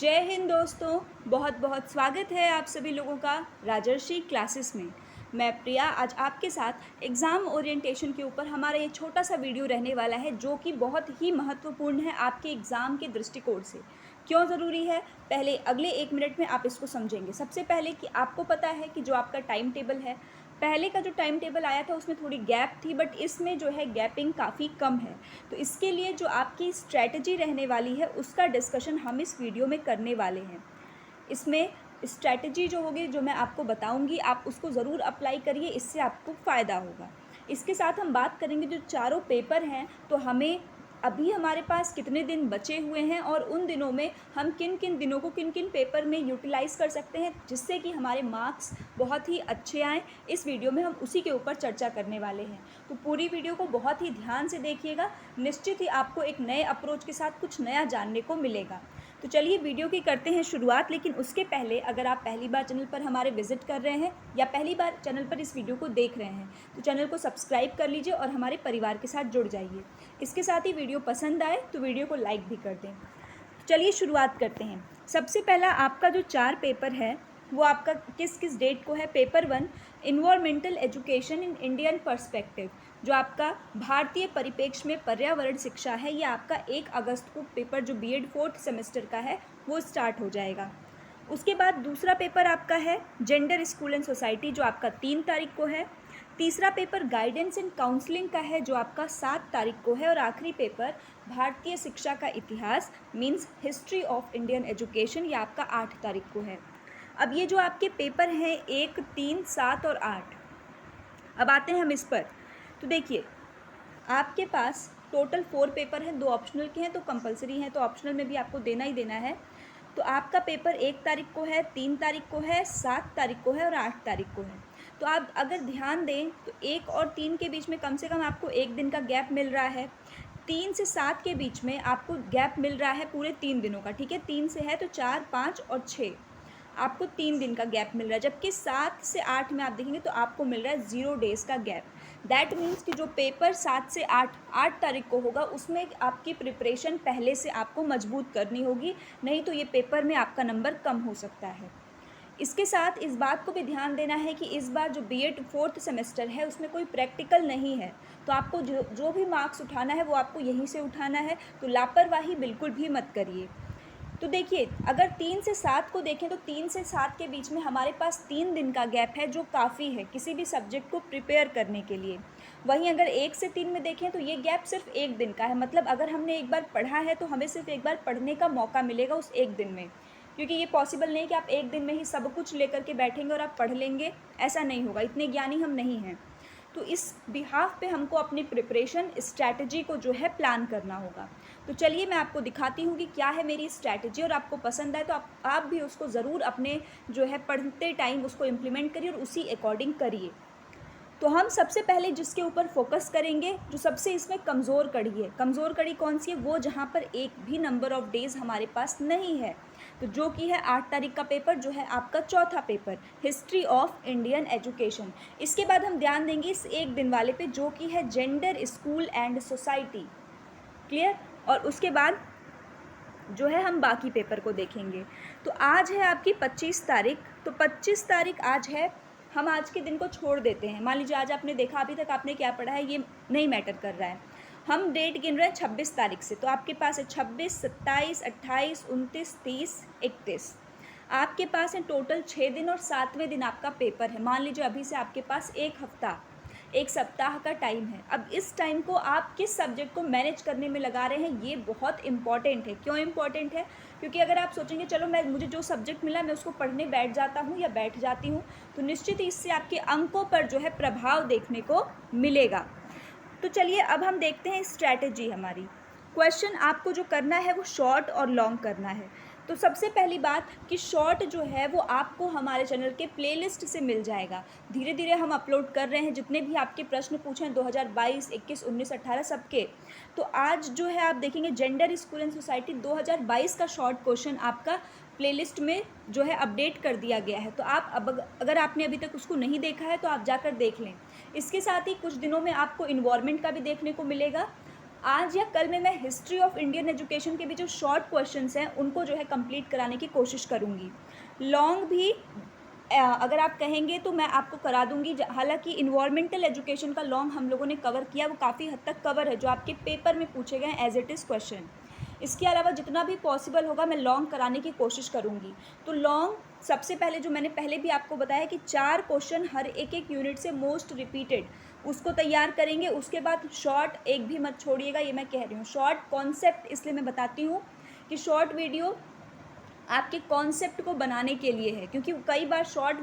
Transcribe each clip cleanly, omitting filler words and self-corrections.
जय हिंद दोस्तों। बहुत बहुत स्वागत है आप सभी लोगों का राजर्षि क्लासेस में। मैं प्रिया आज आपके साथ एग्ज़ाम ओरिएंटेशन के ऊपर हमारा ये छोटा सा वीडियो रहने वाला है, जो कि बहुत ही महत्वपूर्ण है आपके एग्ज़ाम के दृष्टिकोण से। क्यों ज़रूरी है, पहले अगले 1 मिनट में आप इसको समझेंगे। सबसे पहले कि आपको पता है कि जो आपका टाइम टेबल है, पहले का जो टाइम टेबल आया था उसमें थोड़ी गैप थी, बट इसमें जो है गैपिंग काफ़ी कम है। तो इसके लिए जो आपकी स्ट्रैटेजी रहने वाली है उसका डिस्कशन हम इस वीडियो में करने वाले हैं। इसमें स्ट्रैटेजी जो होगी, जो मैं आपको बताऊंगी, आप उसको ज़रूर अप्लाई करिए, इससे आपको फ़ायदा होगा। इसके साथ हम बात करेंगे जो चारों पेपर हैं, तो हमें अभी हमारे पास कितने दिन बचे हुए हैं और उन दिनों में हम किन किन दिनों को किन किन पेपर में यूटिलाइज़ कर सकते हैं, जिससे कि हमारे मार्क्स बहुत ही अच्छे आएँ। इस वीडियो में हम उसी के ऊपर चर्चा करने वाले हैं। तो पूरी वीडियो को बहुत ही ध्यान से देखिएगा, निश्चित ही आपको एक नए अप्रोच के साथ कुछ नया जानने को मिलेगा। तो चलिए वीडियो की करते हैं शुरुआत। लेकिन उसके पहले अगर आप पहली बार चैनल पर हमारे विजिट कर रहे हैं या पहली बार चैनल पर इस वीडियो को देख रहे हैं, तो चैनल को सब्सक्राइब कर लीजिए और हमारे परिवार के साथ जुड़ जाइए। इसके साथ ही वीडियो पसंद आए तो वीडियो को लाइक भी कर दें। चलिए शुरुआत करते हैं। सबसे पहला आपका जो 4 पेपर है वो आपका किस किस डेट को है। Paper 1 environmental education in Indian perspective, जो आपका भारतीय परिप्रेक्ष्य में पर्यावरण शिक्षा है, ये आपका 1 अगस्त को पेपर जो बीएड 4th सेमेस्टर का है वो स्टार्ट हो जाएगा। उसके बाद दूसरा पेपर आपका है जेंडर स्कूल एंड सोसाइटी, जो आपका 3 तारीख को है। तीसरा पेपर गाइडेंस एंड काउंसलिंग का है, जो आपका 7 तारीख को है। और आखिरी पेपर भारतीय शिक्षा का इतिहास means history of Indian education, ये आपका 8 तारीख को है। अब ये जो आपके पेपर हैं 1, 3, 7 और 8, अब आते हैं हम इस पर। तो देखिए, आपके पास टोटल 4 पेपर हैं, 2 ऑप्शनल के हैं, तो कंपलसरी हैं, तो ऑप्शनल में भी आपको देना ही देना है। तो आपका पेपर 1 तारीख को है, 3 तारीख को है, 7 तारीख को है और 8 तारीख को है। तो आप अगर ध्यान दें तो 1 और 3 के बीच में कम से कम आपको 1 दिन का गैप मिल रहा है। 3 से 7 के बीच में आपको गैप मिल रहा है पूरे 3 दिनों का, ठीक है। 3 से है तो 4, 5 और 6, आपको 3 दिन का गैप मिल रहा है। जबकि 7 से 8 में आप देखेंगे तो आपको मिल रहा है 0 डेज़ का गैप। दैट मीन्स कि जो पेपर 7 से 8 तारीख को होगा उसमें आपकी प्रिपरेशन पहले से आपको मजबूत करनी होगी, नहीं तो ये पेपर में आपका नंबर कम हो सकता है। इसके साथ इस बात को भी ध्यान देना है कि इस बार जो बीएड 4th सेमेस्टर है उसमें कोई प्रैक्टिकल नहीं है, तो आपको जो भी मार्क्स उठाना है वो आपको यहीं से उठाना है, तो लापरवाही बिल्कुल भी मत करिए। तो देखिए, अगर 3 से 7 को देखें तो 3 से 7 के बीच में हमारे पास 3 दिन का गैप है, जो काफ़ी है किसी भी सब्जेक्ट को प्रिपेयर करने के लिए। वहीं अगर 1 से 3 में देखें तो ये गैप सिर्फ 1 दिन का है, मतलब अगर हमने एक बार पढ़ा है तो हमें सिर्फ एक बार पढ़ने का मौका मिलेगा उस 1 दिन में, क्योंकि ये पॉसिबल नहीं कि आप 1 दिन में ही सब कुछ लेकर के बैठेंगे और आप पढ़ लेंगे, ऐसा नहीं होगा, इतने ज्ञानी हम नहीं हैं। तो इस बिहाफ पे हमको अपनी प्रिपरेशन स्ट्रैटेजी को जो है प्लान करना होगा। तो चलिए मैं आपको दिखाती हूँ कि क्या है मेरी स्ट्रैटेजी, और आपको पसंद आए तो आप भी उसको ज़रूर अपने जो है पढ़ते टाइम उसको इम्प्लीमेंट करिए और उसी अकॉर्डिंग करिए। तो हम सबसे पहले जिसके ऊपर फोकस करेंगे, जो सबसे इसमें कमज़ोर कड़ी है, कमज़ोर कड़ी कौन सी है, वो जहाँ पर एक भी नंबर ऑफ़ डेज़ हमारे पास नहीं है, तो जो कि है 8 तारीख का पेपर, जो है आपका चौथा paper history of Indian education. इसके बाद हम ध्यान देंगे इस 1 दिन वाले पे, जो कि है gender school and society. Clear. और उसके बाद जो है हम बाकी पेपर को देखेंगे। तो आज है आपकी 25 तारीख, तो 25 तारीख आज है, हम आज के दिन को छोड़ देते हैं। मान लीजिए आज आपने देखा अभी तक आपने क्या पढ़ा है ये नहीं मैटर कर रहा है, हम डेट गिन रहे हैं 26 तारीख से। तो आपके पास है 26, 27, 28, 29, 30, 31, आपके पास है टोटल 6 दिन और 7वें दिन आपका पेपर है। मान लीजिए अभी से आपके पास 1 हफ्ता, 1 सप्ताह का टाइम है। अब इस टाइम को आप किस सब्जेक्ट को मैनेज करने में लगा रहे हैं, ये बहुत इंपॉर्टेंट है। क्यों इंपॉर्टेंट है, क्योंकि अगर आप सोचेंगे चलो मुझे जो सब्जेक्ट मिला मैं उसको पढ़ने बैठ जाता हूँ या बैठ जाती हूँ, तो निश्चित ही इससे आपके अंकों पर जो है प्रभाव देखने को मिलेगा। तो चलिए अब हम देखते हैं स्ट्रैटेजी हमारी। क्वेश्चन आपको जो करना है वो शॉर्ट और लॉन्ग करना है। तो सबसे पहली बात कि शॉर्ट जो है वो आपको हमारे चैनल के प्लेलिस्ट से मिल जाएगा। धीरे धीरे हम अपलोड कर रहे हैं, जितने भी आपके प्रश्न पूछे हैं 2022, 21, 19, 18 सबके। तो आज जो है आप देखेंगे जेंडर स्कूल एंड सोसाइटी 2022 का शॉर्ट क्वेश्चन आपका प्लेलिस्ट में जो है अपडेट कर दिया गया है। तो आप अब अगर आपने अभी तक उसको नहीं देखा है तो आप जाकर देख लें। इसके साथ ही कुछ दिनों में आपको इन्वायरमेंट का भी देखने को मिलेगा, आज या कल में मैं हिस्ट्री ऑफ इंडियन एजुकेशन के भी जो शॉर्ट क्वेश्चंस हैं उनको जो है कंप्लीट कराने की कोशिश करूँगी। लॉन्ग भी अगर आप कहेंगे तो मैं आपको करा दूँगी। हालाँकि इन्वायरमेंटल एजुकेशन का लॉन्ग हम लोगों ने कवर किया, वो काफ़ी हद तक कवर है, जो आपके पेपर में पूछे गए हैं एज़ इट इज़ क्वेश्चन। इसके अलावा जितना भी पॉसिबल होगा मैं लॉन्ग कराने की कोशिश करूँगी। तो लॉन्ग सबसे पहले जो मैंने पहले भी आपको बताया कि 4 क्वेश्चन हर एक यूनिट से मोस्ट रिपीटेड, उसको तैयार करेंगे। उसके बाद शॉर्ट एक भी मत छोड़िएगा, ये मैं कह रही हूँ। शॉर्ट कॉन्सेप्ट इसलिए मैं बताती हूँ कि शॉर्ट वीडियो आपके कॉन्सेप्ट को बनाने के लिए है, क्योंकि कई बार शॉर्ट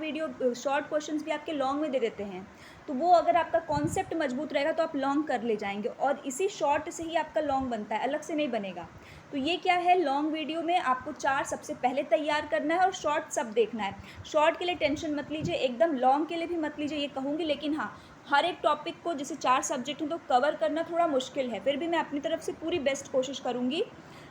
क्वेश्चंस भी आपके लॉन्ग में दे देते हैं। तो वो अगर आपका कॉन्सेप्ट मजबूत रहेगा तो आप लॉन्ग कर ले जाएंगे, और इसी शॉर्ट से ही आपका लॉन्ग बनता है, अलग से नहीं बनेगा। तो ये क्या है, लॉन्ग वीडियो में आपको 4 सबसे पहले तैयार करना है और शॉर्ट सब देखना है। शॉर्ट के लिए टेंशन मत लीजिए, एकदम लॉन्ग के लिए भी मत लीजिए, ये कहूँगी। लेकिन हाँ, हर एक टॉपिक को, जैसे 4 सब्जेक्ट हैं तो कवर करना थोड़ा मुश्किल है, फिर भी मैं अपनी तरफ से पूरी बेस्ट कोशिश करूँगी।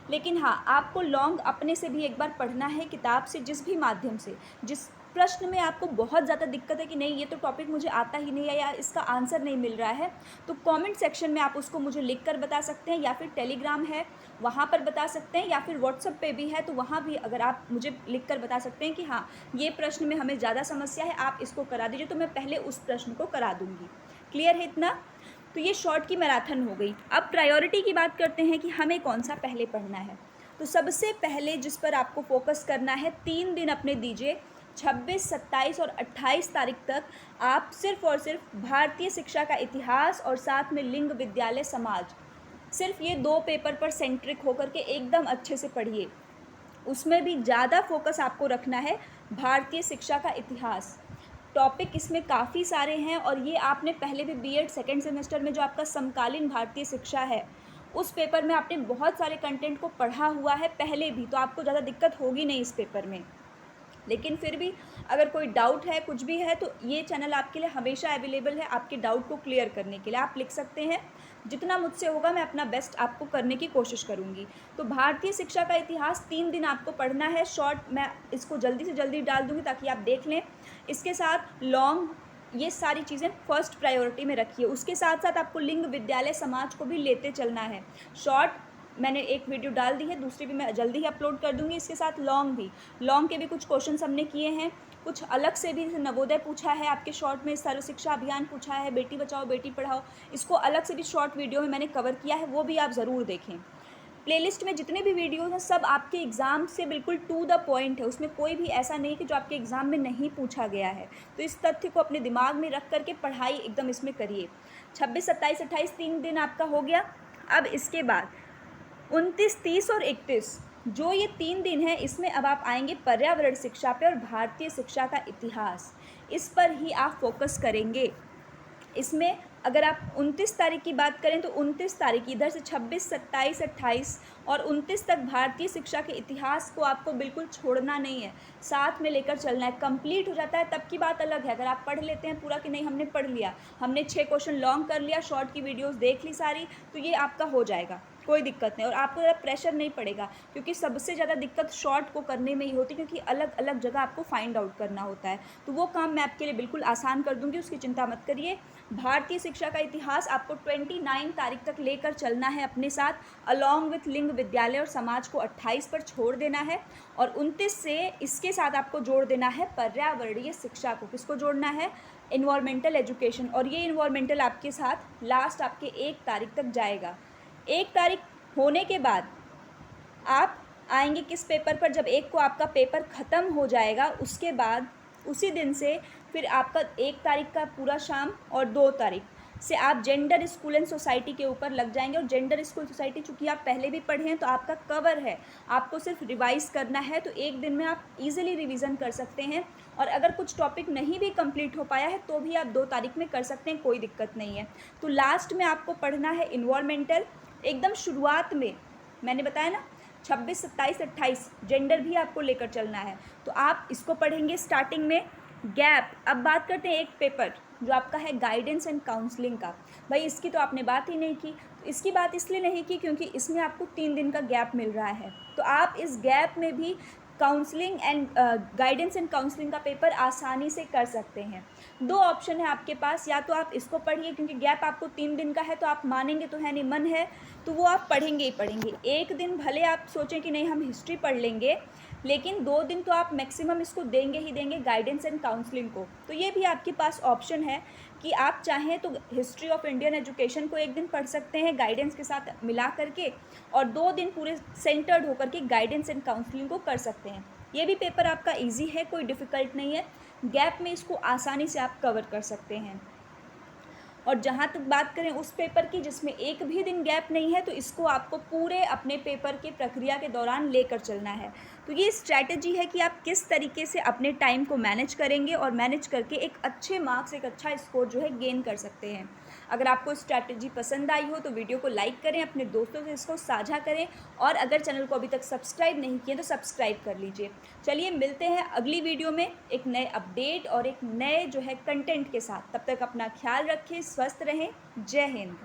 लेकिन हाँ, आपको लॉन्ग अपने से भी एक बार पढ़ना है, किताब से, जिस भी माध्यम से। जिस प्रश्न में आपको बहुत ज़्यादा दिक्कत है कि नहीं ये तो टॉपिक मुझे आता ही नहीं है या इसका आंसर नहीं मिल रहा है, तो कमेंट सेक्शन में आप उसको मुझे लिख कर बता सकते हैं, या फिर टेलीग्राम है वहाँ पर बता सकते हैं, या फिर व्हाट्सएप पे भी है तो वहाँ भी अगर आप मुझे लिख कर बता सकते हैं कि हाँ ये प्रश्न में हमें ज़्यादा समस्या है, आप इसको करा दीजिए, तो मैं पहले उस प्रश्न को करा दूँगी। क्लियर है इतना? तो ये शॉर्ट की मैराथन हो गई। अब प्रायोरिटी की बात करते हैं कि हमें कौन सा पहले पढ़ना है। तो सबसे पहले जिस पर आपको फोकस करना है, 3 दिन अपने दीजिए, 26, 27 और 28 तारीख तक आप सिर्फ और सिर्फ भारतीय शिक्षा का इतिहास और साथ में लिंग, विद्यालय, समाज, सिर्फ ये 2 पेपर पर सेंट्रिक होकर के एकदम अच्छे से पढ़िए। उसमें भी ज़्यादा फोकस आपको रखना है भारतीय शिक्षा का इतिहास। टॉपिक इसमें काफ़ी सारे हैं, और ये आपने पहले भी बीएड सेकेंड सेमेस्टर में जो आपका समकालीन भारतीय शिक्षा है उस पेपर में आपने बहुत सारे कंटेंट को पढ़ा हुआ है पहले भी, तो आपको ज़्यादा दिक्कत होगी नहीं इस पेपर में। लेकिन फिर भी अगर कोई डाउट है, कुछ भी है, तो ये चैनल आपके लिए हमेशा अवेलेबल है आपके डाउट को क्लियर करने के लिए। आप लिख सकते हैं, जितना मुझसे होगा मैं अपना बेस्ट आपको करने की कोशिश करूँगी। तो भारतीय शिक्षा का इतिहास 3 दिन आपको पढ़ना है। शॉर्ट मैं इसको जल्दी से जल्दी डाल दूँगी ताकि आप देख लें। इसके साथ लॉन्ग, ये सारी चीज़ें फर्स्ट प्रायोरिटी में रखिए। उसके साथ साथ आपको लिंग, विद्यालय, समाज को भी लेते चलना है। शॉर्ट मैंने एक वीडियो डाल दी है, दूसरी भी मैं जल्दी ही अपलोड कर दूँगी। इसके साथ लॉन्ग भी, लॉन्ग के भी कुछ क्वेश्चन हमने किए हैं, कुछ अलग से भी, जैसे नवोदय पूछा है आपके शॉर्ट में, सर्व शिक्षा अभियान पूछा है, बेटी बचाओ बेटी पढ़ाओ, इसको अलग से भी शॉर्ट वीडियो में मैंने कवर किया है, वो भी आप ज़रूर देखें। प्लेलिस्ट में जितने भी वीडियोज़ हैं सब आपके एग्ज़ाम से बिल्कुल टू द पॉइंट है, उसमें कोई भी ऐसा नहीं कि जो आपके एग्ज़ाम में नहीं पूछा गया है। तो इस तथ्य को अपने दिमाग में रख करके पढ़ाई एकदम इसमें करिए। 26, 27, 28 3 दिन आपका हो गया। अब इसके बाद 29, 30 और 31, जो ये 3 दिन हैं, इसमें अब आप आएंगे पर्यावरण शिक्षा पे और भारतीय शिक्षा का इतिहास, इस पर ही आप फोकस करेंगे। इसमें अगर आप 29 तारीख की बात करें तो 29 तारीख इधर से 26, 27, 28 और 29 तक भारतीय शिक्षा के इतिहास को आपको बिल्कुल छोड़ना नहीं है, साथ में लेकर चलना है। कंप्लीट हो जाता है तब की बात अलग है, अगर आप पढ़ लेते हैं पूरा कि नहीं हमने पढ़ लिया, हमने 6 क्वेश्चन लॉन्ग कर लिया, शॉर्ट की वीडियोस देख ली सारी, तो ये आपका हो जाएगा, कोई दिक्कत नहीं। और आपको ज़्यादा प्रेशर नहीं पड़ेगा, क्योंकि सबसे ज़्यादा दिक्कत शॉर्ट को करने में ही होती है, क्योंकि अलग अलग जगह आपको फाइंड आउट करना होता है। तो वो काम मैं आपके लिए बिल्कुल आसान कर दूँगी, उसकी चिंता मत करिए। भारतीय शिक्षा का इतिहास आपको 29 तारीख तक लेकर चलना है अपने साथ, अलॉन्ग विथ लिंग, विद्यालय और समाज को 28 पर छोड़ देना है, और 29 से इसके साथ आपको जोड़ देना है पर्यावरणीय शिक्षा को। किसको जोड़ना है? Environmental education. और ये इन्वायरमेंटल आपके साथ लास्ट आपके 1 तारीख तक जाएगा। 1 तारीख होने के बाद आप आएंगे किस पेपर पर? जब 1 को आपका पेपर ख़त्म हो जाएगा, उसके बाद उसी दिन से फिर आपका 1 तारीख का पूरा शाम और 2 तारीख से आप जेंडर स्कूल एंड सोसाइटी के ऊपर लग जाएंगे। और जेंडर स्कूल सोसाइटी चूँकि आप पहले भी पढ़े हैं तो आपका कवर है, आपको सिर्फ रिवाइज़ करना है, तो 1 दिन में आप इजीली रिवीजन कर सकते हैं। और अगर कुछ टॉपिक नहीं भी कंप्लीट हो पाया है तो भी आप 2 तारीख में कर सकते हैं, कोई दिक्कत नहीं है। तो लास्ट में आपको पढ़ना है इन्वायरमेंटल, एकदम शुरुआत में मैंने बताया ना 26, 27, 28 जेंडर भी आपको लेकर चलना है, तो आप इसको पढ़ेंगे स्टार्टिंग में। गैप, अब बात करते हैं एक पेपर जो आपका है गाइडेंस एंड काउंसलिंग का। भाई इसकी तो आपने बात ही नहीं की, तो इसकी बात इसलिए नहीं की क्योंकि इसमें आपको 3 दिन का गैप मिल रहा है, तो आप इस गैप में भी counselling and guidance and counselling का पेपर आसानी से कर सकते हैं। 2 ऑप्शन है आपके पास, या तो आप इसको पढ़िए क्योंकि गैप आपको 3 दिन का है, तो आप मानेंगे तो है नहीं, मन है तो वो आप पढ़ेंगे ही पढ़ेंगे। एक दिन भले आप सोचें कि नहीं हम हिस्ट्री पढ़ लेंगे, लेकिन 2 दिन तो आप मैक्सिमम इसको देंगे ही देंगे गाइडेंस एंड काउंसलिंग को। तो ये भी आपके पास ऑप्शन है कि आप चाहें तो हिस्ट्री ऑफ इंडियन एजुकेशन को एक दिन पढ़ सकते हैं गाइडेंस के साथ मिला करके, और 2 दिन पूरे सेंटर्ड होकर के गाइडेंस एंड काउंसलिंग को कर सकते हैं। ये भी पेपर आपका ईजी है, कोई डिफ़िकल्ट नहीं है। गैप में इसको आसानी से आप कवर कर सकते हैं। और जहाँ तक बात करें उस पेपर की जिसमें एक भी दिन गैप नहीं है, तो इसको आपको पूरे अपने पेपर की प्रक्रिया के दौरान लेकर चलना है। तो ये स्ट्रैटेजी है कि आप किस तरीके से अपने टाइम को मैनेज करेंगे और मैनेज करके एक अच्छे मार्क्स, एक अच्छा स्कोर जो है गेन कर सकते हैं। अगर आपको स्ट्रैटेजी पसंद आई हो तो वीडियो को लाइक करें, अपने दोस्तों से इसको साझा करें, और अगर चैनल को अभी तक सब्सक्राइब नहीं किए तो सब्सक्राइब कर लीजिए। चलिए मिलते हैं अगली वीडियो में एक नए अपडेट और एक नए जो है कंटेंट के साथ। तब तक अपना ख्याल रखें, स्वस्थ रहें। जय हिंद।